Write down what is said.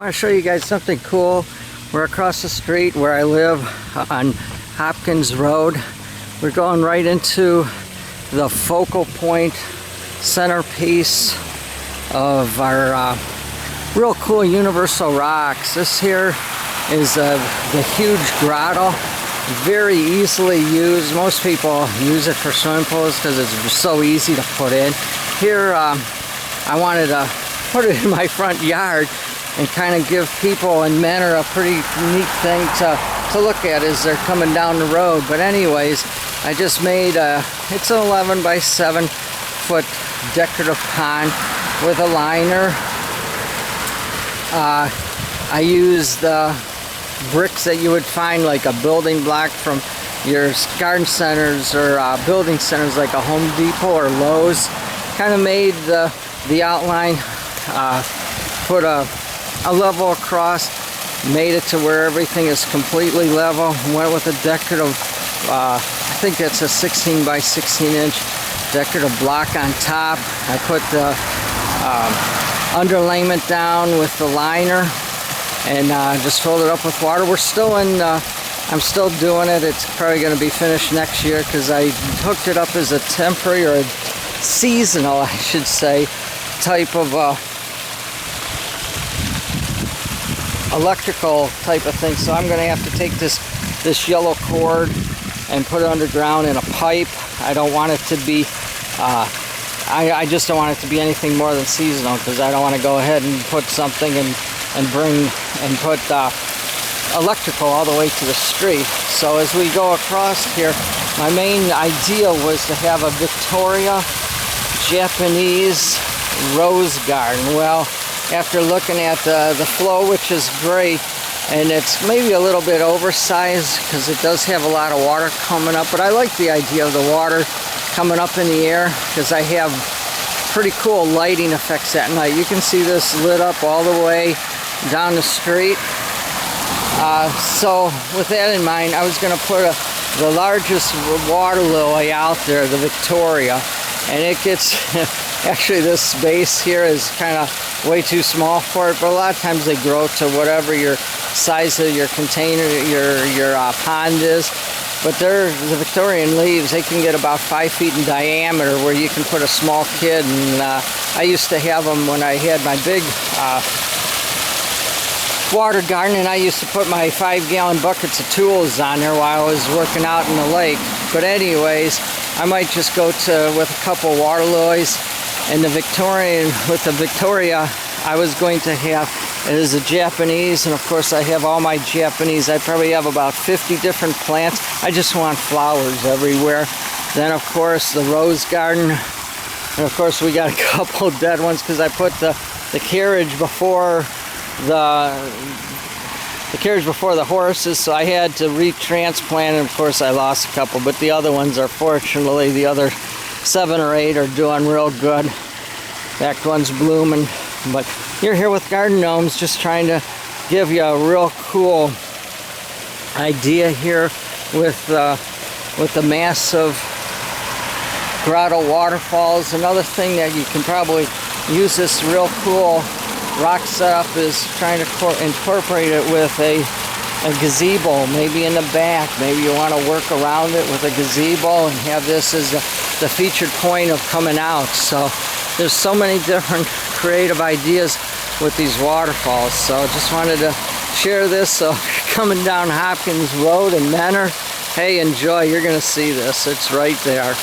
I want to show you guys something cool. We're across the street where I live on Hopkins Road. We're going right into the focal point centerpiece of our real cool universal rocks. This here is the huge grotto. Very easily used. Most people use it for swimming pools because it's so easy to put in. Here I wanted to put it in my front yard and kind of give people, and men are a pretty neat thing to look at as they're coming down the road. But anyways, I just made it's an 11 by 7 foot decorative pond with a liner. I used bricks that you would find like a building block from your garden centers or building centers like a Home Depot or Lowe's. Kind of made the outline, put a level across, made it to where everything is completely level. Went with a decorative, I think that's a 16 by 16 inch decorative block on top. I put the underlayment down with the liner and just filled it up with water. We're still in, I'm still doing it. It's probably going to be finished next year because I hooked it up as a temporary or a seasonal, I should say, type of electrical type of thing. So I'm going to have to take this yellow cord and put it underground in a pipe. I don't want it to be I just don't want it to be anything more than seasonal, because I don't want to go ahead and put something and put electrical all the way to the street. So as we go across here, my main idea was to have a Victoria Japanese rose garden. Well, after looking at the flow, which is great, and it's maybe a little bit oversized because it does have a lot of water coming up, but I like the idea of the water coming up in the air because I have pretty cool lighting effects at night. You can see this lit up all the way down the street. So with that in mind, I was going to put the largest water lily out there, the Victoria, and it gets actually this space here is kind of way too small for it, but a lot of times they grow to whatever your size of your container, your pond is. But they're the Victorian leaves. They can get about 5 feet in diameter, where you can put a small kid. And I used to have them when I had my big water garden, and I used to put my 5-gallon buckets of tools on there while I was working out in the lake. But anyways, I might just go with a couple water lilies. And with the Victoria, I was going to have, it is a Japanese, and of course I have all my Japanese. I probably have about 50 different plants. I just want flowers everywhere. Then of course the rose garden, and of course we got a couple dead ones because I put the carriage before the horses, so I had to retransplant, and of course I lost a couple, but the other ones are, fortunately, the other 7 or 8 are doing real good. Back one's blooming. But you're here with garden gnomes, just trying to give you a real cool idea here with the massive Grotto waterfalls. Another thing that you can probably use this real cool rock setup is trying to incorporate it with a gazebo, maybe in the back. Maybe you want to work around it with a gazebo and have this as the featured point of coming out. So there's so many different creative ideas with these waterfalls. So just wanted to share this. So coming down Hopkins Road in Menor, hey, enjoy. You're going to see this. It's right there.